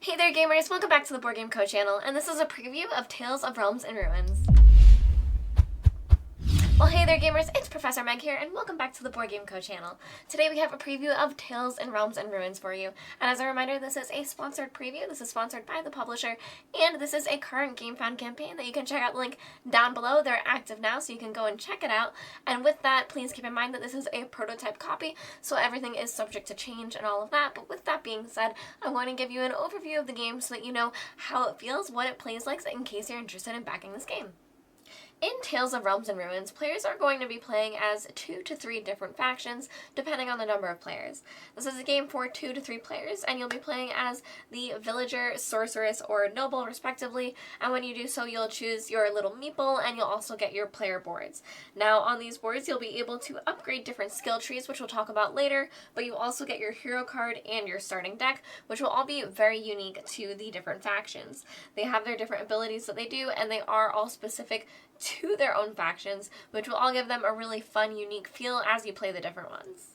Hey there gamers, welcome back to the Board Game Co channel, and this is a preview of Tales of Realms and Ruins. Well, hey there gamers, it's Professor Meg here, and welcome back to the Board Game Co channel. Today we have a preview of Tales and Realms and Ruins for you, and as a reminder, this is a sponsored preview. This is sponsored by the publisher, and this is a current GameFound campaign that you can check out the link down below. They're active now, so you can go and check it out. And with that, please keep in mind that this is a prototype copy, so everything is subject to change and all of that. But with that being said, I'm going to give you an overview of the game so that you know how it feels, what it plays like, in case you're interested in backing this game. In Tales of Realms and Ruins, players are going to be playing as 2 to 3 different factions, depending on the number of players. This is a game for 2 to 3 players, and you'll be playing as the villager, sorceress, or noble, respectively, and when you do so, you'll choose your little meeple, and you'll also get your player boards. Now, on these boards, you'll be able to upgrade different skill trees, which we'll talk about later, but you also get your hero card and your starting deck, which will all be very unique to the different factions. They have their different abilities that they do, and they are all specific to their own factions, which will all give them a really fun, unique feel as you play the different ones.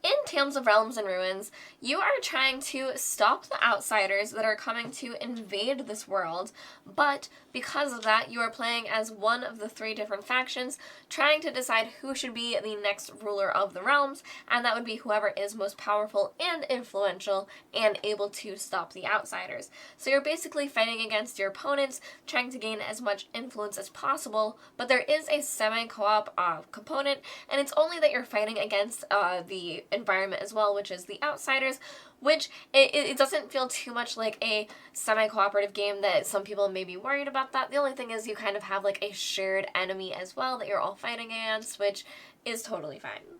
In Tales of Realms and Ruins, you are trying to stop the outsiders that are coming to invade this world, but because of that, you are playing as one of the 3 different factions, trying to decide who should be the next ruler of the realms, and that would be whoever is most powerful and influential and able to stop the outsiders. So you're basically fighting against your opponents, trying to gain as much influence as possible, but there is a semi-co-op component, and it's only that you're fighting against the environment as well, which is the outsiders, which it doesn't feel too much like a semi-cooperative game that some people may be worried about that. The only thing is you kind of have like a shared enemy as well that you're all fighting against, which is totally fine.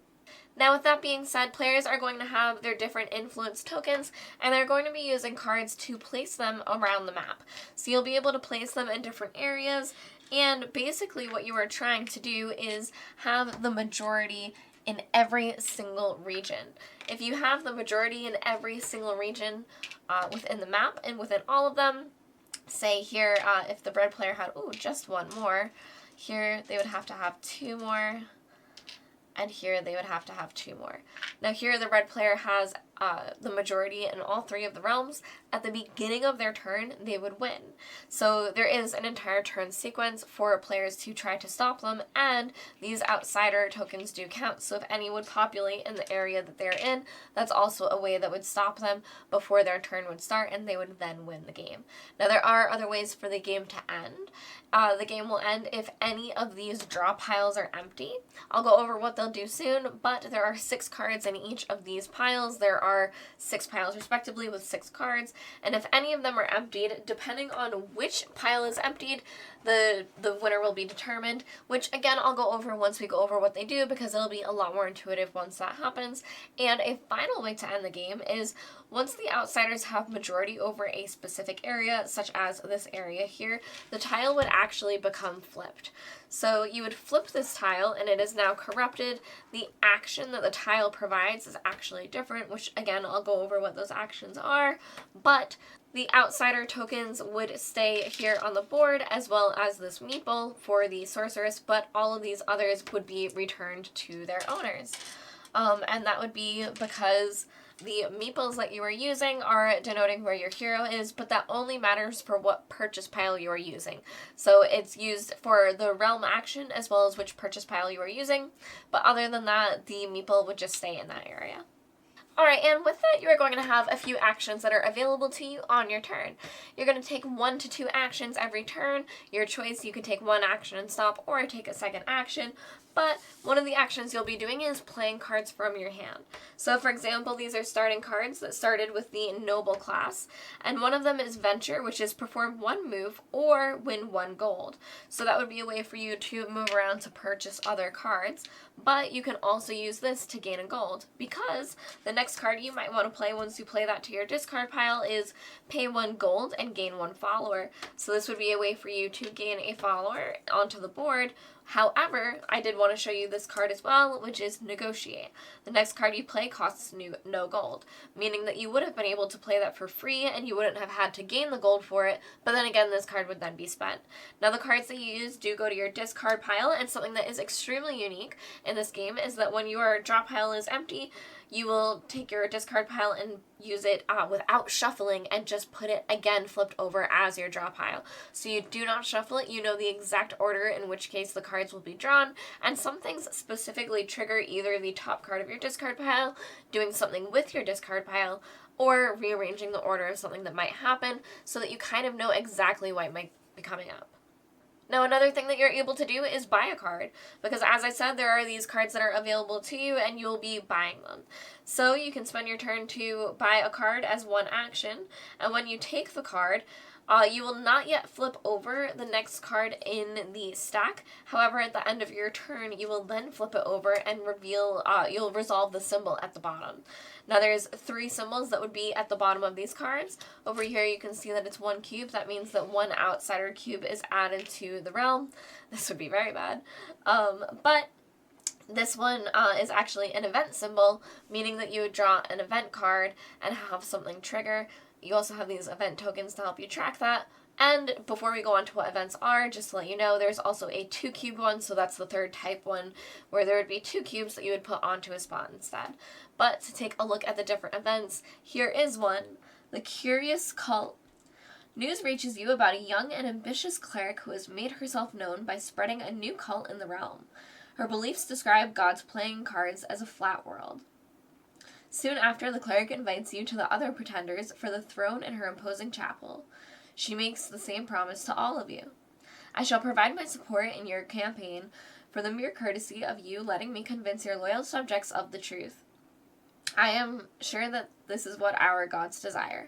Now, with that being said, players are going to have their different influence tokens, and they're going to be using cards to place them around the map. So you'll be able to place them in different areas, and basically what you are trying to do is have the majority in every single region. If you have the majority in every single region within the map and within all of them, say here, if the red player had, just one more, here they would have to have 2 more, and here they would have to have 2 more. Now here the red player has the majority in all 3 of the realms. At the beginning of their turn, they would win. So there is an entire turn sequence for players to try to stop them, and these outsider tokens do count. So if any would populate in the area that they're in, that's also a way that would stop them before their turn would start, and they would then win the game. Now there are other ways for the game to end. The game will end if any of these draw piles are empty. I'll go over what they'll do soon, but there are 6 cards in each of these piles. There are 6 piles respectively with 6 cards, and if any of them are emptied, depending on which pile is emptied, the winner will be determined, which again I'll go over once we go over what they do, because it'll be a lot more intuitive once that happens. And a final way to end the game is once the outsiders have majority over a specific area, such as this area here, the tile would actually become flipped. So you would flip this tile, and it is now corrupted. The action that the tile provides is actually different, which again, I'll go over what those actions are, but the outsider tokens would stay here on the board, as well as this meeple for the sorceress, but all of these others would be returned to their owners. And that would be because the meeples that you are using are denoting where your hero is, but that only matters for what purchase pile you are using. So it's used for the realm action as well as which purchase pile you are using, but other than that, the meeple would just stay in that area. Alright, and with that, you are going to have a few actions that are available to you on your turn. You're going to take 1 to 2 actions every turn. Your choice, you can take 1 action and stop, or take a second action. But one of the actions you'll be doing is playing cards from your hand. So for example, these are starting cards that started with the Noble class, and one of them is Venture, which is perform 1 move or win 1 gold. So that would be a way for you to move around to purchase other cards, but you can also use this to gain a gold, because the next card you might want to play once you play that to your discard pile is pay 1 gold and gain 1 follower. So this would be a way for you to gain a follower onto the board. However, I did want to show you this card as well, which is Negotiate. The next card you play costs no gold, meaning that you would have been able to play that for free and you wouldn't have had to gain the gold for it, but then again, this card would then be spent. Now, the cards that you use do go to your discard pile, and something that is extremely unique in this game is that when your draw pile is empty, you will take your discard pile and use it without shuffling and just put it again flipped over as your draw pile. So you do not shuffle it, you know the exact order in which case the cards will be drawn, and some things specifically trigger either the top card of your discard pile, doing something with your discard pile, or rearranging the order of something that might happen so that you kind of know exactly what might be coming up. Now, another thing that you're able to do is buy a card, because as I said, there are these cards that are available to you and you'll be buying them. So you can spend your turn to buy a card as one action, and when you take the card, you will not yet flip over the next card in the stack. However, at the end of your turn, you will then flip it over and you'll resolve the symbol at the bottom. Now there's 3 symbols that would be at the bottom of these cards. Over here you can see that it's 1 cube. That means that 1 outsider cube is added to the realm. This would be very bad. But this one is actually an event symbol, meaning that you would draw an event card and have something trigger. You also have these event tokens to help you track that. And before we go on to what events are, just to let you know, there's also a 2-cube one, so that's the 3rd type one, where there would be 2 cubes that you would put onto a spot instead. But to take a look at the different events, here is one, the Curious Cult. News reaches you about a young and ambitious cleric who has made herself known by spreading a new cult in the realm. Her beliefs describe God's playing cards as a flat world. Soon after, the cleric invites you to the other pretenders for the throne in her imposing chapel. She makes the same promise to all of you. I shall provide my support in your campaign for the mere courtesy of you letting me convince your loyal subjects of the truth. I am sure that this is what our gods desire.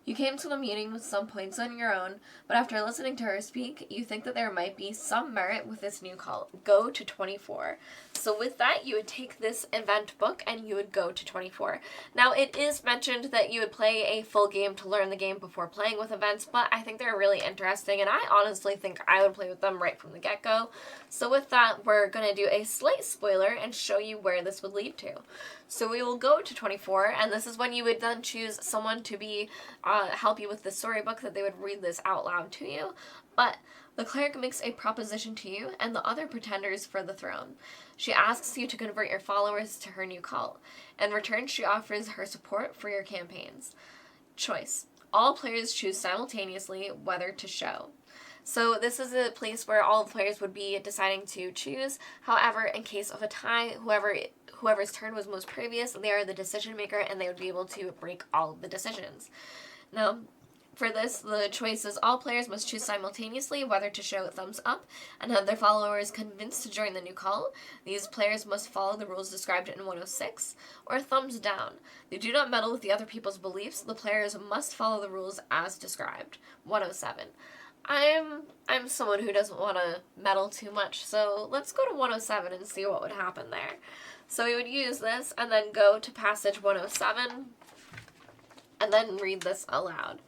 You came to the meeting with some points on your own, but after listening to her speak, you think that there might be some merit with this new cult. Go to 24. So with that, you would take this event book and you would go to 24. Now, it is mentioned that you would play a full game to learn the game before playing with events, but I think they're really interesting, and I honestly think I would play with them right from the get-go. So with that, we're going to do a slight spoiler and show you where this would lead to. So we will go to 24, and this is when you would then choose someone to be help you with the storybook, that they would read this out loud to you. But the cleric makes a proposition to you and the other pretenders for the throne. She asks you to convert your followers to her new cult. In return, she offers her support for your campaigns. Choice. All players choose simultaneously whether to show. So this is a place where all the players would be deciding to choose. However, in case of a tie, whoever's turn was most previous, they are the decision maker and they would be able to break all of the decisions. Now, for this, the choice is all players must choose simultaneously whether to show thumbs up and have their followers convinced to join the new cult. These players must follow the rules described in 106, or thumbs down. They do not meddle with the other people's beliefs. The players must follow the rules as described. 107. I'm someone who doesn't want to meddle too much, so let's go to 107 and see what would happen there. So we would use this and then go to passage 107 and then read this aloud.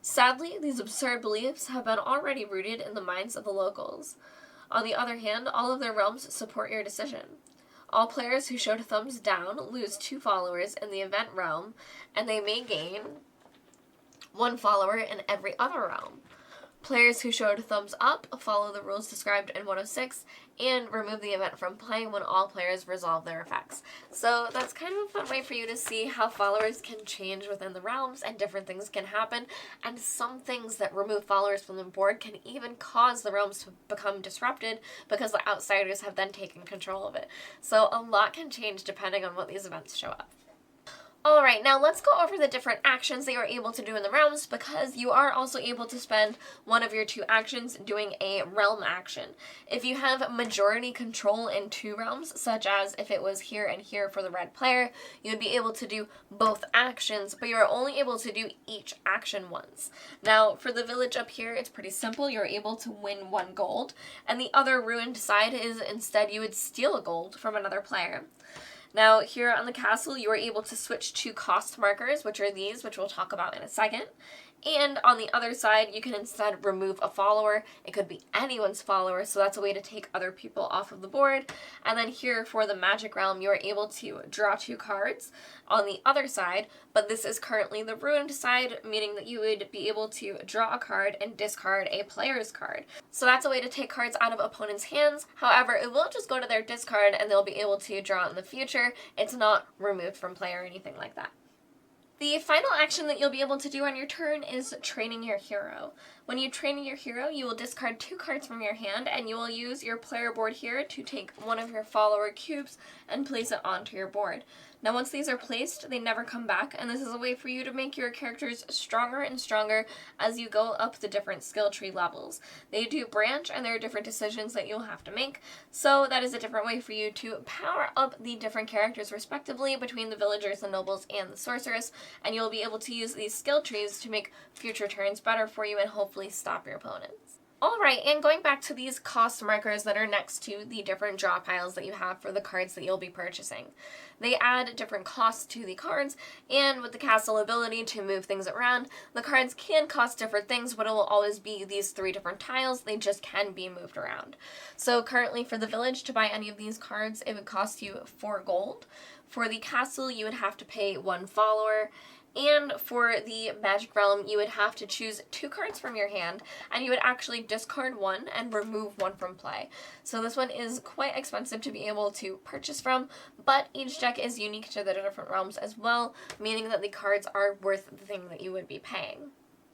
Sadly, these absurd beliefs have been already rooted in the minds of the locals. On the other hand, all of their realms support your decision. All players who showed thumbs down lose 2 followers in the event realm, and they may gain 1 follower in every other realm. Players who showed thumbs up follow the rules described in 106 and remove the event from playing when all players resolve their effects. So that's kind of a fun way for you to see how followers can change within the realms and different things can happen, and some things that remove followers from the board can even cause the realms to become disrupted because the outsiders have then taken control of it. So a lot can change depending on what these events show up. Alright, now let's go over the different actions that you're able to do in the realms, because you are also able to spend one of your 2 actions doing a realm action. If you have majority control in 2 realms, such as if it was here and here for the red player, you would be able to do both actions, but you are only able to do each action once. Now, for the village up here, it's pretty simple. You're able to win 1 gold, and the other ruined side is instead you would steal a gold from another player. Now, here on the castle, you are able to switch to cost markers, which are these, which we'll talk about in a second. And on the other side, you can instead remove a follower. It could be anyone's follower, so that's a way to take other people off of the board. And then here for the magic realm, you are able to draw 2 cards on the other side, but this is currently the ruined side, meaning that you would be able to draw a card and discard a player's card. So that's a way to take cards out of opponents' hands. However, it will just go to their discard and they'll be able to draw in the future, character. It's not removed from play or anything like that. The final action that you'll be able to do on your turn is training your hero. When you train your hero, you will discard 2 cards from your hand, and you will use your player board here to take one of your follower cubes and place it onto your board. Now once these are placed, they never come back, and this is a way for you to make your characters stronger and stronger as you go up the different skill tree levels. They do branch, and there are different decisions that you'll have to make, so that is a different way for you to power up the different characters respectively between the villagers, the nobles, and the sorceress, and you'll be able to use these skill trees to make future turns better for you and hopefully stop your opponents. Alright, and going back to these cost markers that are next to the different draw piles that you have for the cards that you'll be purchasing. They add different costs to the cards, and with the castle ability to move things around, the cards can cost different things, but it will always be these 3 different tiles. They just can be moved around. So currently for the village, to buy any of these cards, it would cost you 4 gold. For the castle, you would have to pay 1 follower. And for the Magic Realm, you would have to choose 2 cards from your hand, and you would actually discard 1 and remove 1 from play. So this one is quite expensive to be able to purchase from, but each deck is unique to the different realms as well, meaning that the cards are worth the thing that you would be paying.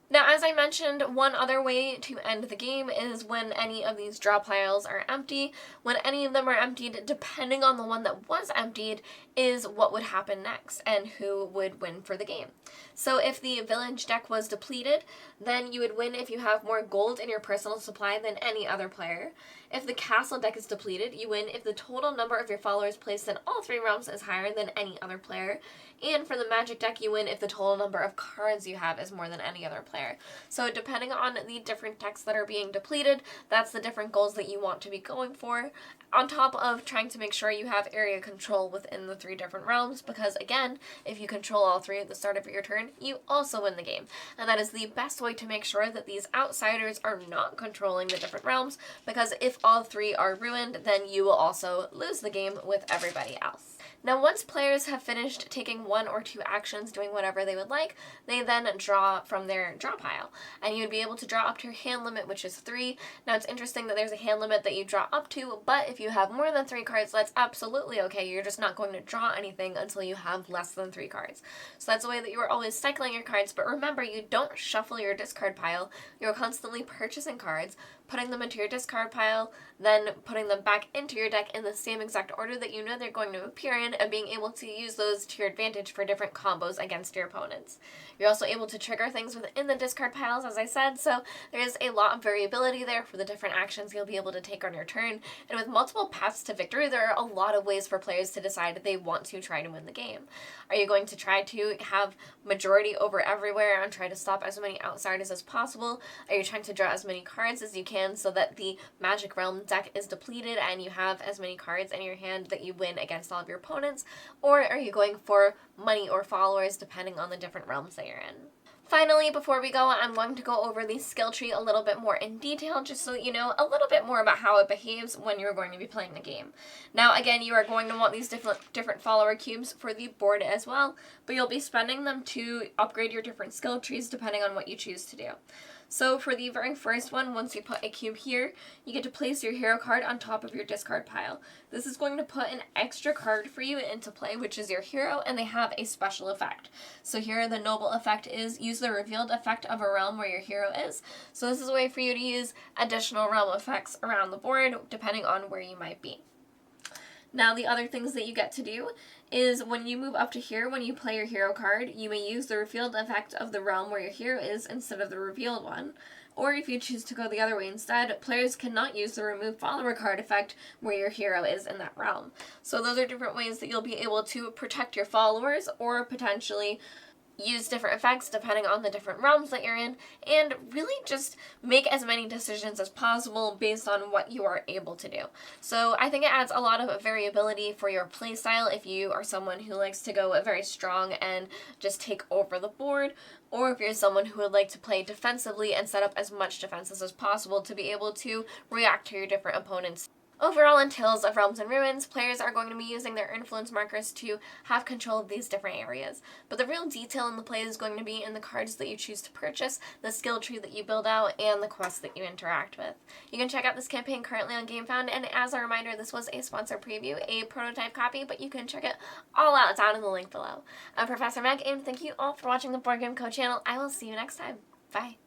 Now, as I mentioned, one other way to end the game is when any of these draw piles are empty. When any of them are emptied, depending on the one that was emptied, is what would happen next and who would win for the game. So if the village deck was depleted, then you would win if you have more gold in your personal supply than any other player. If the castle deck is depleted, you win if the total number of your followers placed in all 3 realms is higher than any other player. And for the magic deck, you win if the total number of cards you have is more than any other player. So depending on the different decks that are being depleted, that's the different goals that you want to be going for, on top of trying to make sure you have area control within the 3 different realms, because again, if you control all 3 at the start of your turn, you also win the game. And that is the best way to make sure that these outsiders are not controlling the different realms, because if all 3 are ruined, then you will also lose the game with everybody else. Now, once players have finished taking 1 or 2 actions doing whatever they would like, they then draw from their draw pile. And you would be able to draw up to your hand limit, which is 3. Now, it's interesting that there's a hand limit that you draw up to, but if you have more than 3 cards, that's absolutely okay. You're just not going to draw anything until you have less than 3 cards. So that's a way that you are always cycling your cards, but remember, you don't shuffle your discard pile. You're constantly purchasing cards, putting them into your discard pile, then putting them back into your deck in the same exact order that you know they're going to appear in, and being able to use those to your advantage for different combos against your opponents. You're also able to trigger things within the discard piles, as I said, so there's a lot of variability there for the different actions you'll be able to take on your turn, and with multiple paths to victory, there are a lot of ways for players to decide if they want to try to win the game. Are you going to try to have majority over everywhere and try to stop as many outsiders as possible? Are you trying to draw as many cards as you can so that the Magic Realm deck is depleted and you have as many cards in your hand that you win against all of your opponents? Or are you going for money or followers depending on the different realms that you're in? Finally, before we go, I'm going to go over the skill tree a little bit more in detail, just so that you know a little bit more about how it behaves when you're going to be playing the game. Now, again, you are going to want these different follower cubes for the board as well, but you'll be spending them to upgrade your different skill trees depending on what you choose to do. So for the very first one, once you put a cube here, you get to place your hero card on top of your discard pile. This is going to put an extra card for you into play, which is your hero, and they have a special effect. So here the noble effect is use the revealed effect of a realm where your hero is. So this is a way for you to use additional realm effects around the board depending on where you might be. Now, the other things that you get to do is when you move up to here, when you play your hero card, you may use the revealed effect of the realm where your hero is instead of the revealed one. Or if you choose to go the other way instead, players cannot use the remove follower card effect where your hero is in that realm. So those are different ways that you'll be able to protect your followers or potentially use different effects depending on the different realms that you're in, and really just make as many decisions as possible based on what you are able to do. So I think it adds a lot of variability for your playstyle if you are someone who likes to go very strong and just take over the board, or if you're someone who would like to play defensively and set up as much defenses as possible to be able to react to your different opponents. Overall, in Tales of Realms and Ruins, players are going to be using their influence markers to have control of these different areas. But the real detail in the play is going to be in the cards that you choose to purchase, the skill tree that you build out, and the quests that you interact with. You can check out this campaign currently on GameFound, and as a reminder, this was a sponsored preview, a prototype copy, but you can check it all out down in the link below. I'm Professor Meg, and thank you all for watching the Board Game Co channel. I will see you next time. Bye.